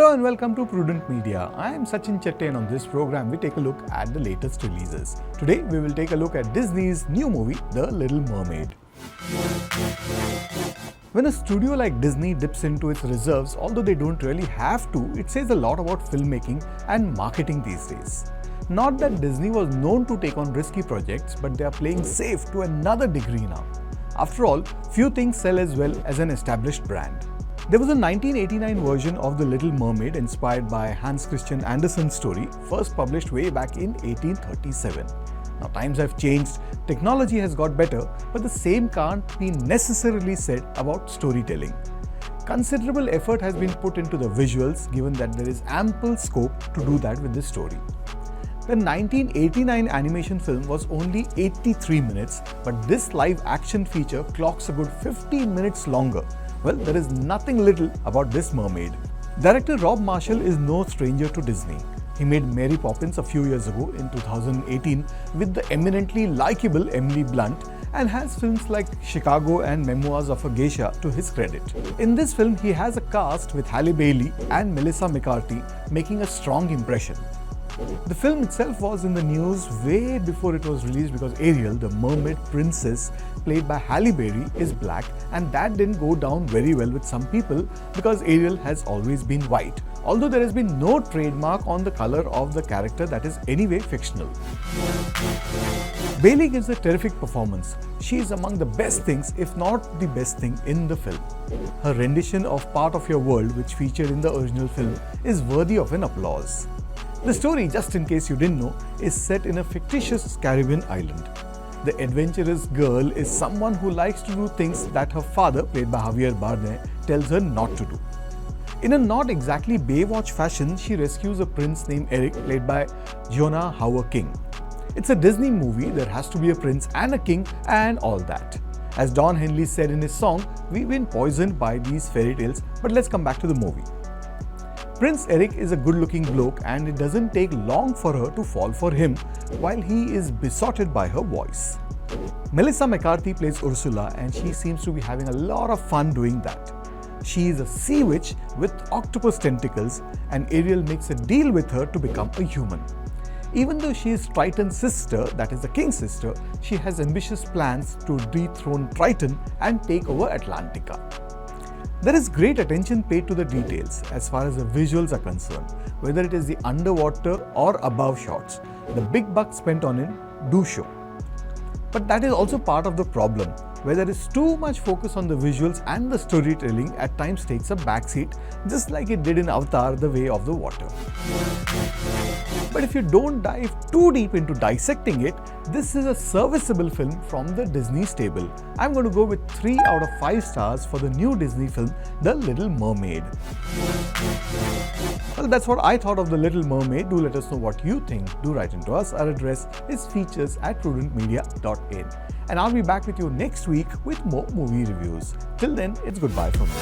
Hello and welcome to Prudent Media. I am Sachin Chatte and on this program we take a look at the latest releases. Today we will take a look at Disney's new movie, The Little Mermaid. When a studio like Disney dips into its reserves, although they don't really have to, it says a lot about filmmaking and marketing these days. Not that Disney was known to take on risky projects, but they are playing safe to another degree now. After all, few things sell as well as an established brand. There was a 1989 version of The Little Mermaid inspired by Hans Christian Andersen's story, first published way back in 1837. Now times have changed, technology has got better, but the same can't be necessarily said about storytelling. Considerable effort has been put into the visuals, given that there is ample scope to do that with this story. The 1989 animation film was only 83 minutes, but this live action feature clocks a good 15 minutes longer. Well, there is nothing little about this mermaid. Director Rob Marshall is no stranger to Disney. He made Mary Poppins a few years ago in 2018 with the eminently likable Emily Blunt and has films like Chicago and Memoirs of a Geisha to his credit. In this film, he has a cast with Halle Bailey and Melissa McCarthy making a strong impression. The film itself was in the news way before it was released because Ariel, the mermaid princess played by Halle Berry, is black, and that didn't go down very well with some people because Ariel has always been white, although there has been no trademark on the color of the character that is anyway fictional. Bailey gives a terrific performance. She is among the best things, if not the best thing, in the film. Her rendition of Part of Your World, which featured in the original film, is worthy of an applause. The story, just in case you didn't know, is set in a fictitious Caribbean island. The adventurous girl is someone who likes to do things that her father, played by Javier Bardem, tells her not to do. In a not exactly Baywatch fashion, she rescues a prince named Eric, played by Jonah Hauer-King. It's a Disney movie, there has to be a prince and a king and all that. As Don Henley said in his song, we've been poisoned by these fairy tales, but let's come back to the movie. Prince Eric is a good-looking bloke and it doesn't take long for her to fall for him while he is besotted by her voice. Melissa McCarthy plays Ursula and she seems to be having a lot of fun doing that. She is a sea witch with octopus tentacles and Ariel makes a deal with her to become a human. Even though she is Triton's sister, that is the king's sister, she has ambitious plans to dethrone Triton and take over Atlantica. There is great attention paid to the details as far as the visuals are concerned, whether it is the underwater or above shots. The big bucks spent on it do show. But that is also part of the problem, where there is too much focus on the visuals and the storytelling at times takes a backseat, just like it did in Avatar: The Way of the Water. But if you don't dive too deep into dissecting it, this is a serviceable film from the Disney stable. I'm going to go with 3 out of 5 stars for the new Disney film, The Little Mermaid. Well, that's what I thought of The Little Mermaid. Do let us know what you think. Do write into us. Our address is features@prudentmedia.in. And I'll be back with you next week with more movie reviews. Till then, it's goodbye from me.